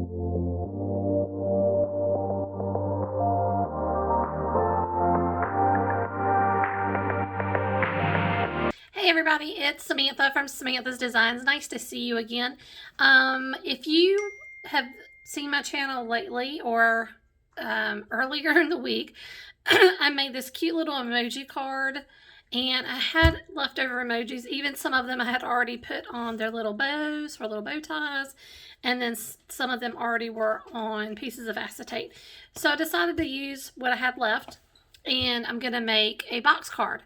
Hey everybody, it's Samantha from Samantha's Designs. Nice to see you again. If you have seen my channel lately or earlier in the week, I made this cute little emoji card, and I had leftover emojis. Even some of them I had already put on their little bows for little bow ties, and then some of them already were on pieces of acetate. So I decided to use what I had left, and I'm going to make a box card.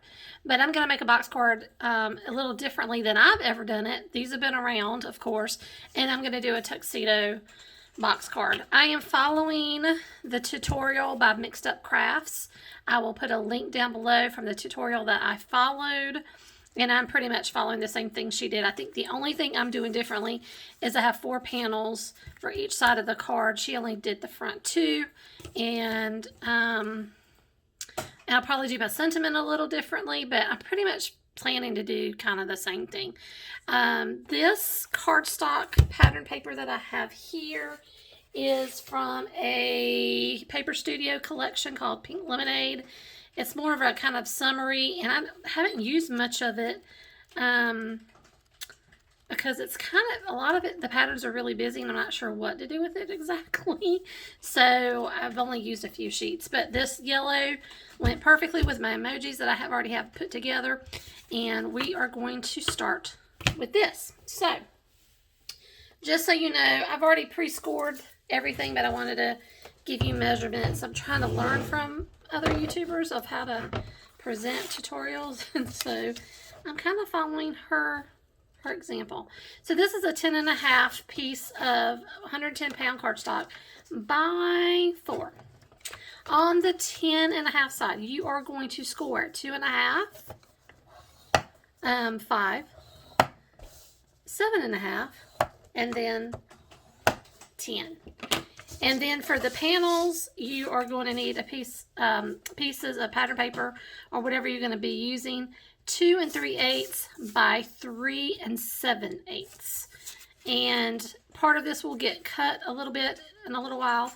But I'm going to make a box card a little differently than I've ever done it. These have been around, of course, and I'm going to do a tuxedo box card. I am following the tutorial by Mixed Up Crafts. I will put a link down below from the tutorial that I followed, and I'm pretty much following the same thing she did. I think the only thing I'm doing differently is I have 4 panels for each side of the card. She only did the front 2, and I'll probably do my sentiment a little differently, but I'm pretty much planning to do kind of the same thing. This cardstock pattern paper that I have here is from a Paper Studio collection called Pink Lemonade. It's more of a kind of summery, and I haven't used much of it because it's kind of, a lot of it, the patterns are really busy and I'm not sure what to do with it exactly. So I've only used a few sheets, but this yellow went perfectly with my emojis that I have already have put together. And we are going to start with this. So just so you know, I've already pre-scored everything, but I wanted to give you measurements. I'm trying to learn from other YouTubers of how to present tutorials. And so I'm kind of following her example. So this is a 10.5 piece of 110-pound cardstock by 4. On the 10.5 side, you are going to score 2.5, 5, 7.5, and then 10. And then for the panels, you are going to need a pieces of pattern paper or whatever you're going to be using. 2 3/8 by 3 7/8. And part of this will get cut a little bit in a little while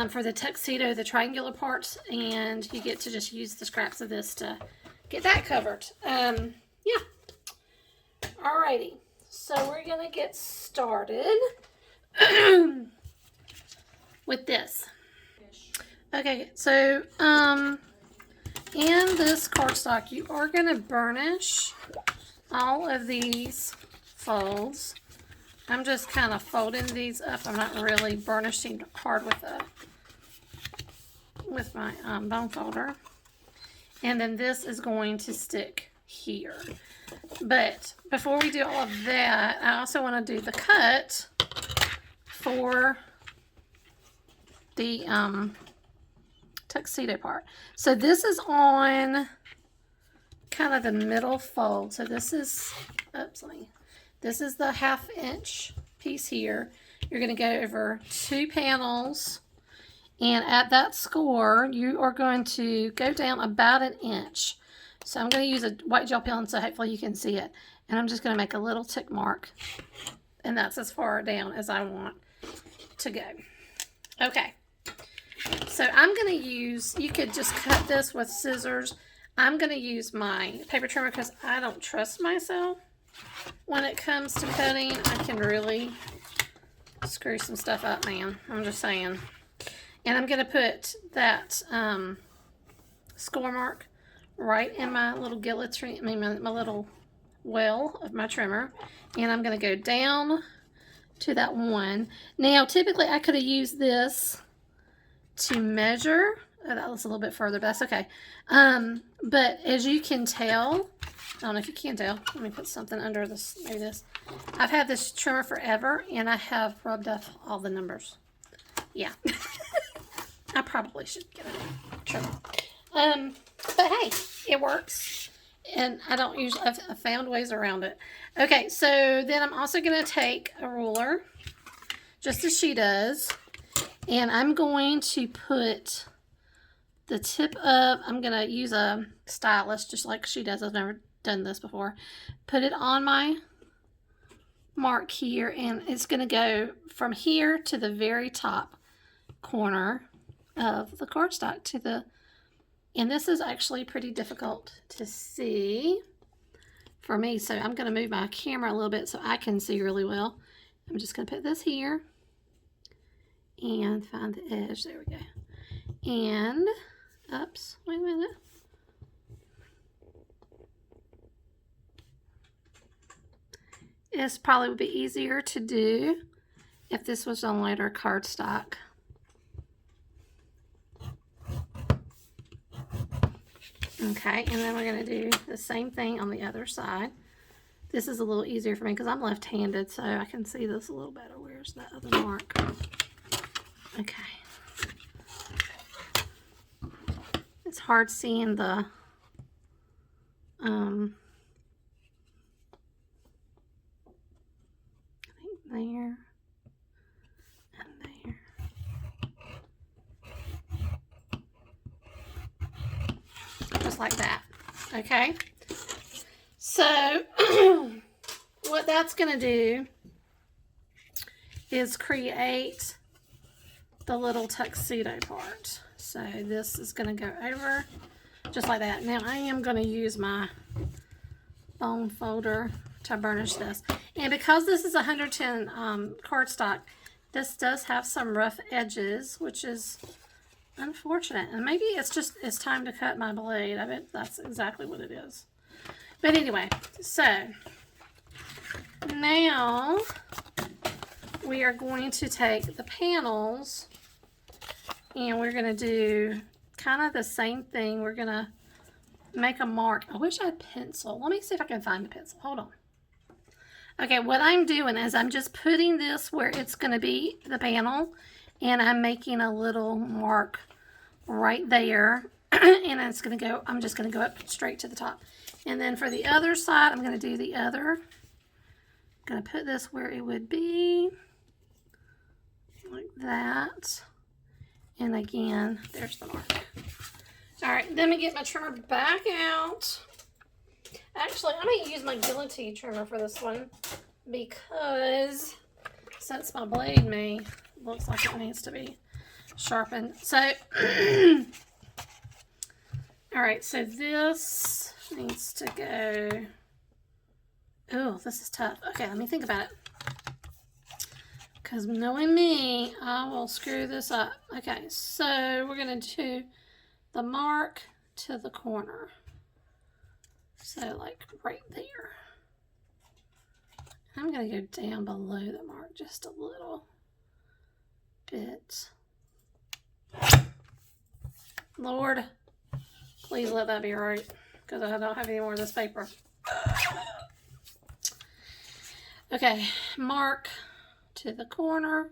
for the tuxedo, the triangular parts, and you get to just use the scraps of this to get that covered. Yeah. Alrighty. So we're going to get started with this. Okay, so in this cardstock, you are going to burnish all of these folds. I'm just kind of folding these up. I'm not really burnishing hard with my bone folder. And then this is going to stick here. But before we do all of that, I also want to do the cut for the tuxedo part. So this is on kind of the middle fold. So this is, this is the 1/2 inch piece here. You're going to go over 2 panels, and at that score, you are going to go down about 1 inch. So I'm going to use a white gel pen so hopefully you can see it. And I'm just going to make a little tick mark, and that's as far down as I want to go. Okay. So I'm going to use, you could just cut this with scissors. I'm going to use my paper trimmer because I don't trust myself when it comes to cutting. I can really screw some stuff up, man. I'm just saying. And I'm going to put that score mark right in my little guillotine, my little well of my trimmer. And I'm going to go down to that 1. Now, typically I could have used this to measure. Oh, that looks a little bit further, but that's okay. But as you can tell, I don't know if you can tell. Let me put something under this, maybe this. I've had this trimmer forever, and I have rubbed off all the numbers. Yeah. I probably should get a trimmer. But hey, it works. And I don't usually, I've found ways around it. Okay, so then I'm also going to take a ruler, just as she does. And I'm going to put the tip of, I'm going to use a stylus just like she does. I've never done this before. Put it on my mark here, and it's going to go from here to the very top corner of the cardstock to the, and this is actually pretty difficult to see for me, so I'm going to move my camera a little bit so I can see really well. I'm just going to put this here and find the edge. There we go. And, oops, wait a minute. This probably would be easier to do if this was on lighter cardstock. Okay, and then we're going to do the same thing on the other side. This is a little easier for me because I'm left-handed, so I can see this a little better. Where's that other mark? Okay. It's hard seeing the I think there and there. Just like that. Okay. So what that's going to do is create the little tuxedo part. So this is going to go over just like that. Now I am going to use my bone folder to burnish this. And because this is 110 cardstock, this does have some rough edges, which is unfortunate. And maybe it's time to cut my blade. I bet that's exactly what it is. But anyway, so now we are going to take the panels and we're going to do kind of the same thing. We're going to make a mark. I wish I had pencil. Let me see if I can find the pencil. Hold on. Okay, what I'm doing is I'm just putting this where it's going to be the panel, and I'm making a little mark right there. And it's going to go, I'm just going to go up straight to the top. And then for the other side, I'm going to do the other. I'm going to put this where it would be, like that. And again, there's the mark. All right, let me get my trimmer back out. Actually, I'm going to use my guillotine trimmer for this one because since my blade looks like it needs to be sharpened. So, all right, so this needs to go. Oh, this is tough. Okay, let me think about it. Because knowing me, I will screw this up. Okay, so we're going to do the mark to the corner. So like right there. I'm going to go down below the mark just a little bit. Lord, please let that be right, because I don't have any more of this paper. Okay, mark to the corner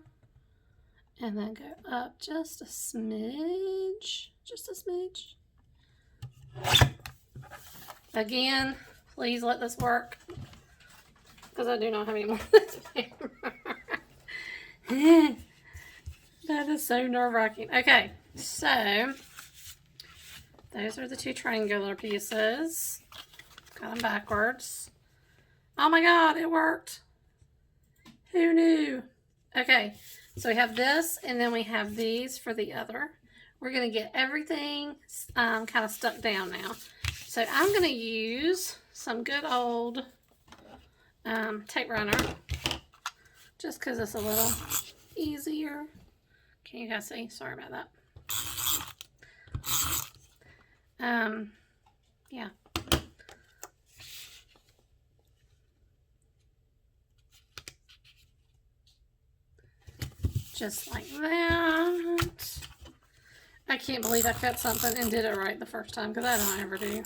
and then go up just a smidge. Just a smidge. Again, please let this work, because I do not have any more of this paper. That is so nerve-wracking. Okay, so those are the two triangular pieces. Got them backwards. Oh my God, it worked. Who knew? Okay, so we have this, and then we have these for the other. We're going to get everything kind of stuck down now. So I'm going to use some good old tape runner, just because it's a little easier. Can you guys see? Sorry about that. Yeah. Just like that. I can't believe I cut something and did it right the first time, because I don't ever do.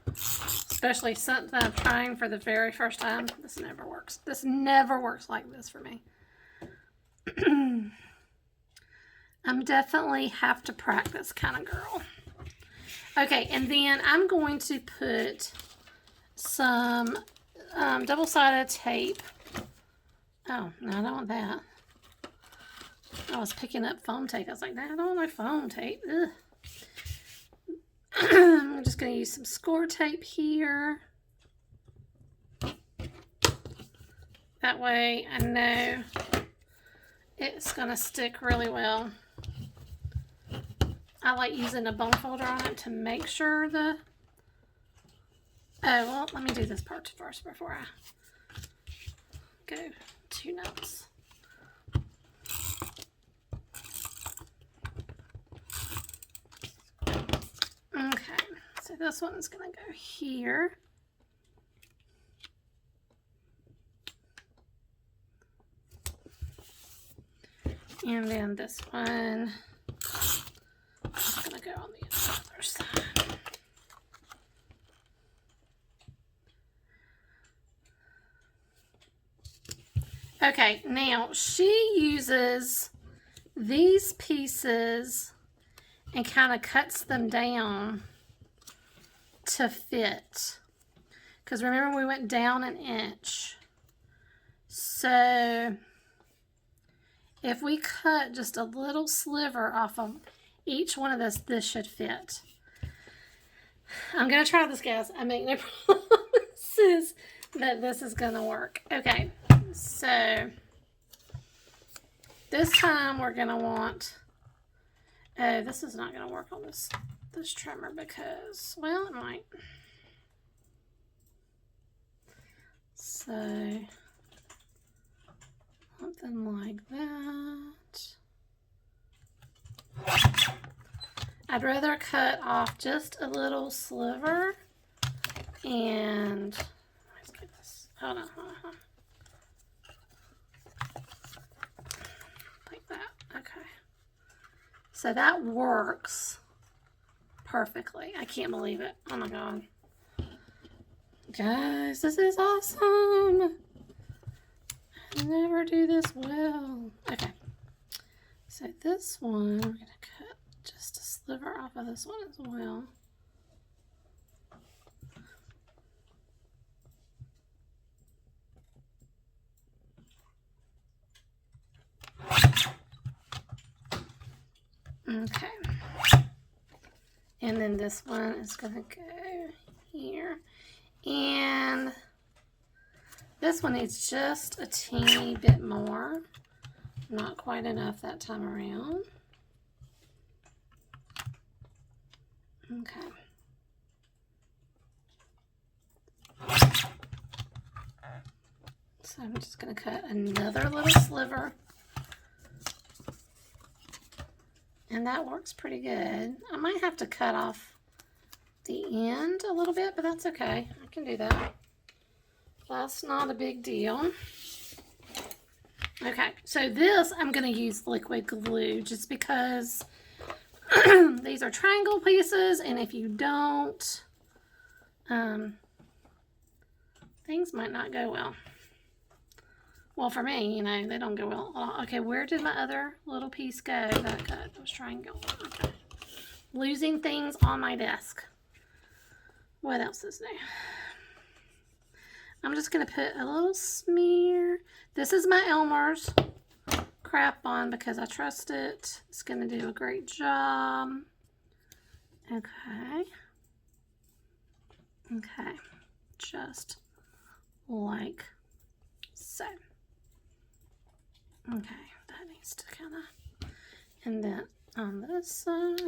Especially something I'm trying for the very first time. This never works. This never works like this for me. I'm definitely have to practice kind of girl. Okay, and then I'm going to put some double-sided tape. Oh, no, I don't want that. I was picking up foam tape. I was like, nah, I don't want no foam tape. Ugh. I'm just going to use some score tape here. That way I know it's going to stick really well. I like using a bone folder on it to make sure the... Oh, well, let me do this part first before I go too nuts. Okay, so this one is going to go here. And then this one is going to go on the other side. Okay, now she uses these pieces and kind of cuts them down to fit. Because remember, we went down an inch. So if we cut just a little sliver off of each one of this should fit. I'm going to try this, guys. I make no promises that this is going to work. Okay, so this time we're going to want... Oh, this is not going to work on this trimmer because, well, it might. So, something like that. I'd rather cut off just a little sliver and, let's get this, hold on. Like that, okay. So that works perfectly. I can't believe it. Oh my God. Guys, this is awesome. I never do this well. Okay. So this one, we're going to cut just a sliver off of this one as well. Okay. And then this one is going to go here. And this one needs just a teeny bit more. Not quite enough that time around. Okay. So I'm just going to cut another little sliver. And that works pretty good. I might have to cut off the end a little bit, but that's okay. I can do that. That's not a big deal. Okay, so this I'm going to use liquid glue just because these are triangle pieces, and if you don't, things might not go well. Well, for me, you know, they don't go well. Okay, where did my other little piece go that I cut? I was trying to go. Okay. Losing things on my desk. What else is new? I'm just going to put a little smear. This is my Elmer's crap on because I trust it. It's going to do a great job. Okay. Okay. Just like so. Okay, that needs to kind of, and then on this side,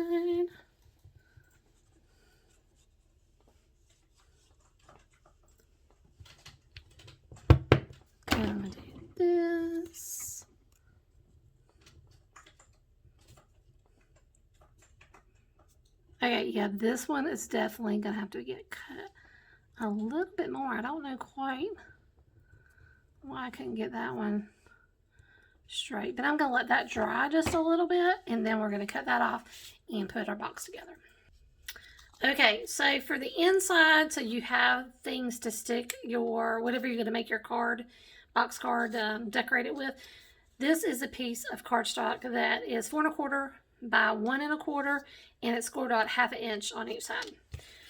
okay, I'm going to do this. Okay, yeah, this one is definitely going to have to get cut a little bit more. I don't know quite why I couldn't get that one straight, but I'm going to let that dry just a little bit, and then we're going to cut that off and put our box together. Okay, so for the inside, so you have things to stick your, whatever you're going to make your card, box card, decorate it with. This is a piece of cardstock that is 4 1/4 by 1 1/4, and it's scored out 1/2 inch on each side.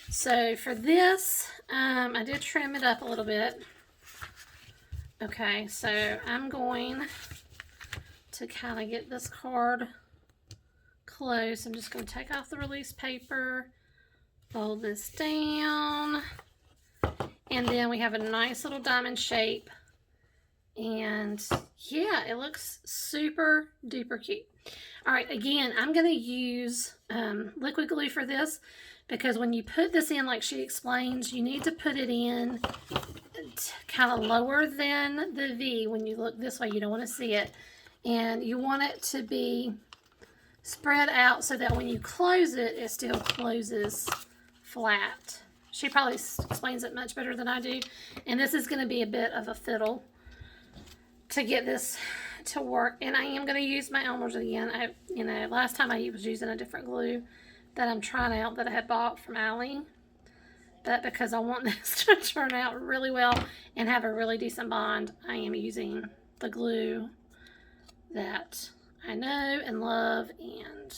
So for this, I did trim it up a little bit. Okay, so I'm going to kind of get this card close. I'm just going to take off the release paper, fold this down, and then we have a nice little diamond shape And yeah, it looks super duper cute. All right, again, I'm going to use liquid glue for this because when you put this in, like she explains, you need to put it in kind of lower than the V. When you look this way, you don't want to see it. And you want it to be spread out so that when you close it, it still closes flat. She probably explains it much better than I do. And this is going to be a bit of a fiddle to get this to work. And I am going to use my Elmer's again. Last time I was using a different glue that I'm trying out that I had bought from Allie. But because I want this to turn out really well and have a really decent bond, I am using the glue that I know and love, and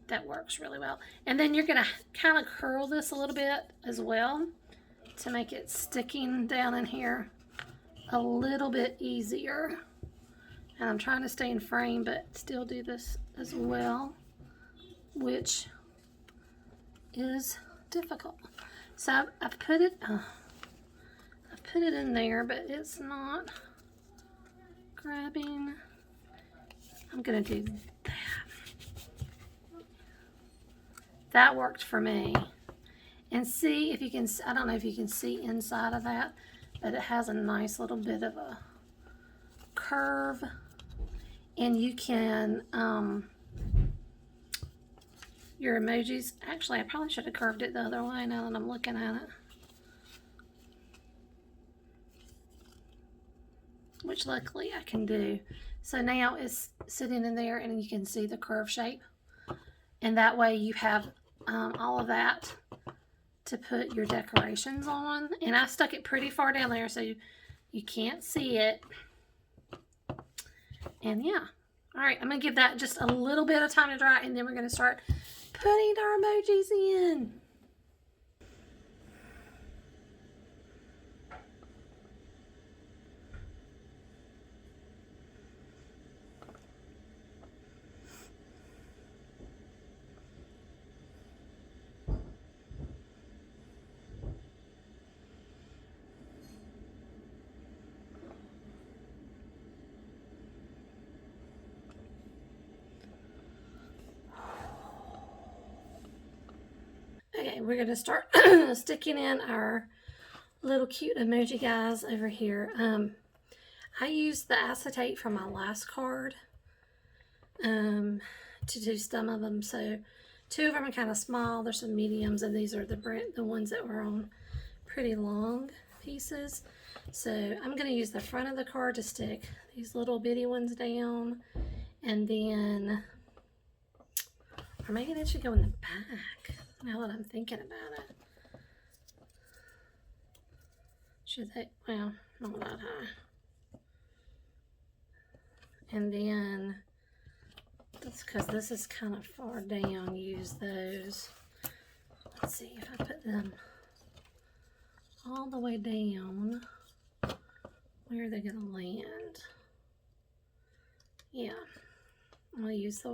that works really well. And then you're going to kind of curl this a little bit as well to make it sticking down in here a little bit easier. And I'm trying to stay in frame but still do this as well, which is difficult. So I've put it in there, but it's not grabbing. I'm gonna do that. That worked for me. And see if you can, I don't know if you can see inside of that, but it has a nice little bit of a curve. And you can, your emojis, actually I probably should have curved it the other way now that I'm looking at it. Which luckily I can do. So now it's sitting in there and you can see the curve shape. And that way you have all of that to put your decorations on. And I stuck it pretty far down there so you can't see it. And yeah. All right, I'm going to give that just a little bit of time to dry, and then we're going to start putting our emojis in. Okay, we're going to start sticking in our little cute emoji guys over here. I used the acetate from my last card to do some of them. So 2 of them are kind of small. There's some mediums, and these are the ones that were on pretty long pieces. So I'm going to use the front of the card to stick these little bitty ones down, and then, or maybe they should go in the back. Now that I'm thinking about it. Should they? Well, not that high. And then, that's because this is kind of far down, use those. Let's see if I put them all the way down. Where are they going to land? Yeah. I'm going to use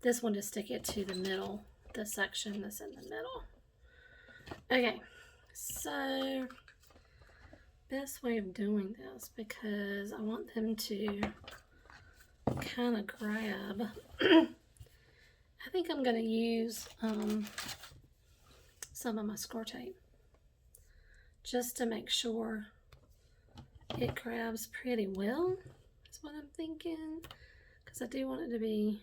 this one to stick it to the middle. The section that's in the middle. Okay, so best way of doing this, because I want them to kind of grab. I think I'm going to use some of my score tape just to make sure it grabs pretty well. That's what I'm thinking, because I do want it to be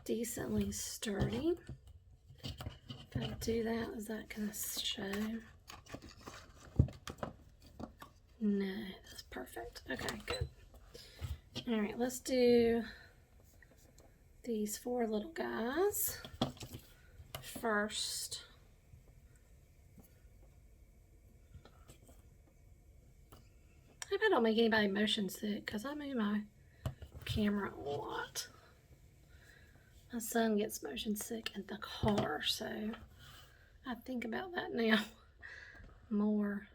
decently sturdy. If I do that, is that going to show? No, that's perfect. Okay, good. All right, let's do these 4 little guys first. I hope I don't make anybody motion sick, because I move my camera a lot. My son gets motion sick in the car, so I think about that now more.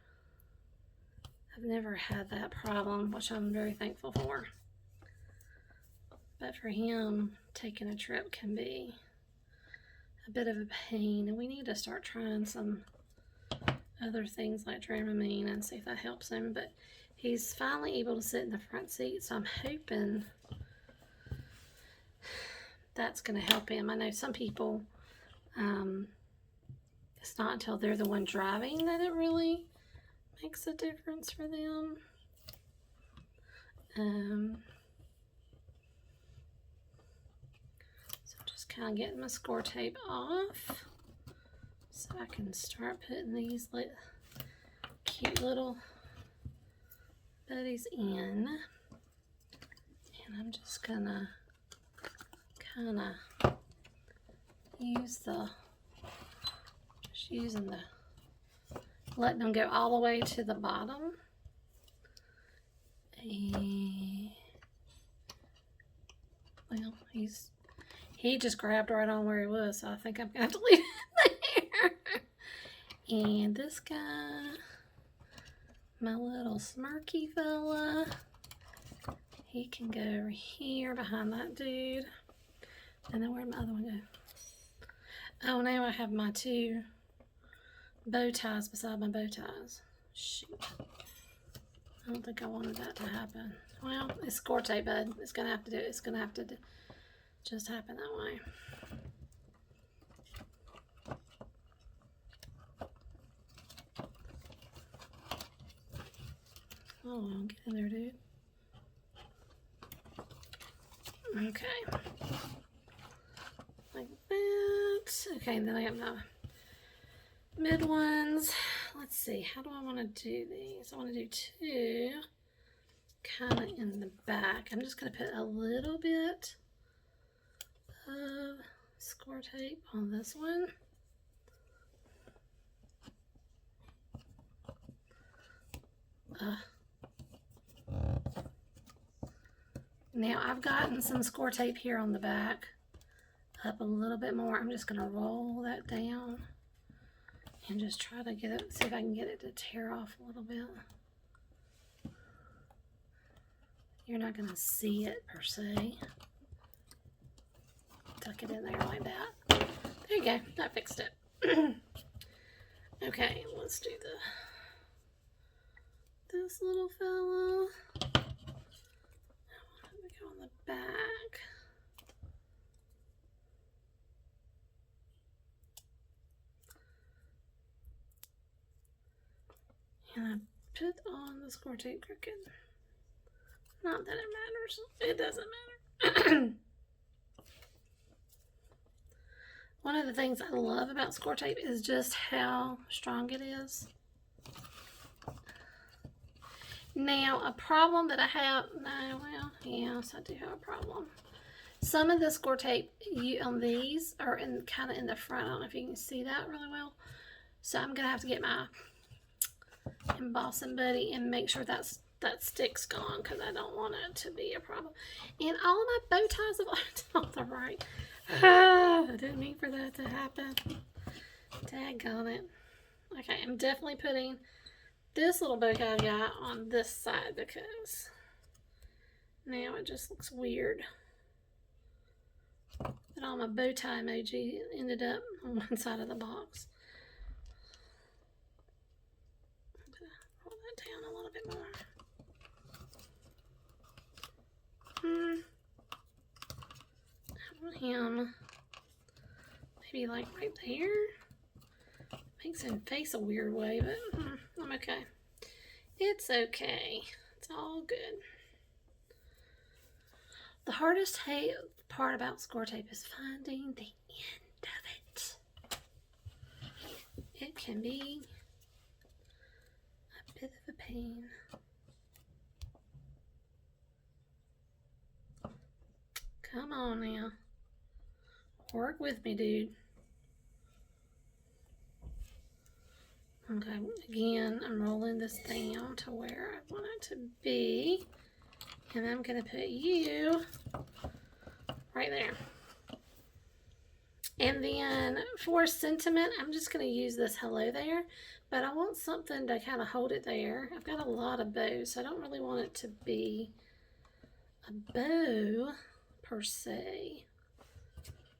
I've never had that problem, which I'm very thankful for. But for him, taking a trip can be a bit of a pain, and we need to start trying some other things like Dramamine and see if that helps him. But He's finally able to sit in the front seat, so I'm hoping that's going to help him. I know some people, it's not until they're the one driving that it really makes a difference for them. So I'm just kind of getting my score tape off so I can start putting these cute little buddies in. And I'm just gonna kind of letting them go all the way to the bottom. And, well, he just grabbed right on where he was, so I think I'm gonna have to leave it there. And this guy, my little smirky fella, he can go over here behind that dude. And then where'd my other one go? Oh, now I have my two bow ties beside my bow ties. Shoot. I don't think I wanted that to happen. Well, it's score tape, bud. It's gonna have to do it. It's gonna have to just happen that way. Oh, get in there, dude. Okay. Like that. Okay, then I have my mid ones. Let's see, how do I want to do these? I want to do two kind of in the back. I'm just going to put a little bit of score tape on this one. Now I've gotten some score tape here on the back up a little bit more. I'm just going to roll that down and just try to get it, see if I can get it to tear off a little bit. You're not going to see it per se. Tuck it in there like that. There you go. That fixed it. Okay, let's do this little fella. I want it to go on the back. And I put on the score tape crooked. Not that it matters. It doesn't matter. One of the things I love about score tape is just how strong it is. Now, a problem that I have, yes, I do have a problem. Some of the score tape on these are kind of in the front. I don't know if you can see that really well. So I'm gonna have to get my embossing buddy and make sure that stick's gone, because I don't want it to be a problem. And all of my bow ties have on the right. I didn't mean for that to happen. Daggone it. Okay, I'm definitely putting this little bow tie guy on this side because now it just looks weird. But all my bow tie emoji ended up on one side of the box. I'm gonna roll that down a little bit more. I want him maybe like right there. Makes him face a weird way, but I'm okay. It's okay. It's all good. The hardest part about score tape is finding the end of it. It can be a bit of a pain. Come on now. Work with me, dude. Okay, again, I'm rolling this down to where I want it to be. And I'm going to put you right there. And then for sentiment, I'm just going to use this hello there. But I want something to kind of hold it there. I've got a lot of bows, so I don't really want it to be a bow per se.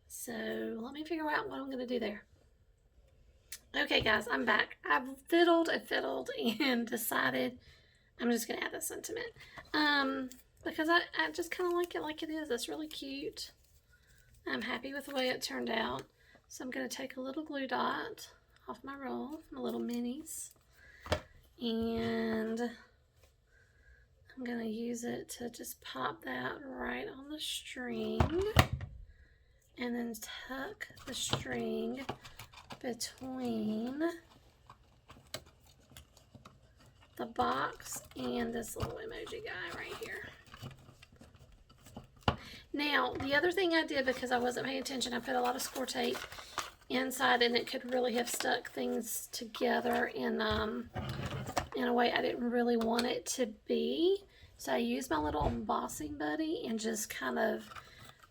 So let me figure out what I'm going to do there. Okay, guys, I'm back. I've fiddled and decided I'm just going to add the sentiment. Because I just kind of like it is. It's really cute. I'm happy with the way it turned out. So I'm going to take a little glue dot off my roll, my little minis. And I'm going to use it to just pop that right on the string. And then tuck the string between the box and this little emoji guy right here. Now, the other thing I did, because I wasn't paying attention, I put a lot of score tape inside, and it could really have stuck things together in a way I didn't really want it to be. So I used my little embossing buddy and just kind of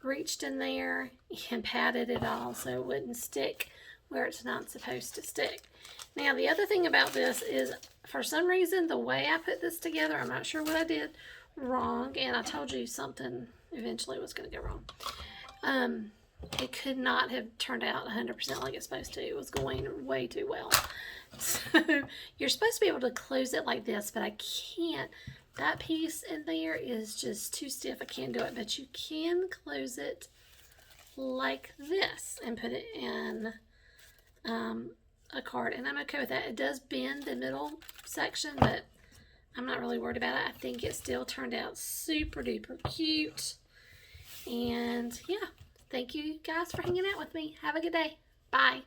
reached in there and patted it all so it wouldn't stick where it's not supposed to stick. Now, the other thing about this is, for some reason, the way I put this together, I'm not sure what I did wrong, and I told you something eventually was going to go wrong. It could not have turned out 100% like it's supposed to. It was going way too well. So you're supposed to be able to close it like this, but I can't. That piece in there is just too stiff. I can't do it, but you can close it like this and put it in a card, and I'm okay with that. It does bend the middle section, but I'm not really worried about it. I think it still turned out super duper cute. And yeah, thank you guys for hanging out with me. Have a good day. Bye.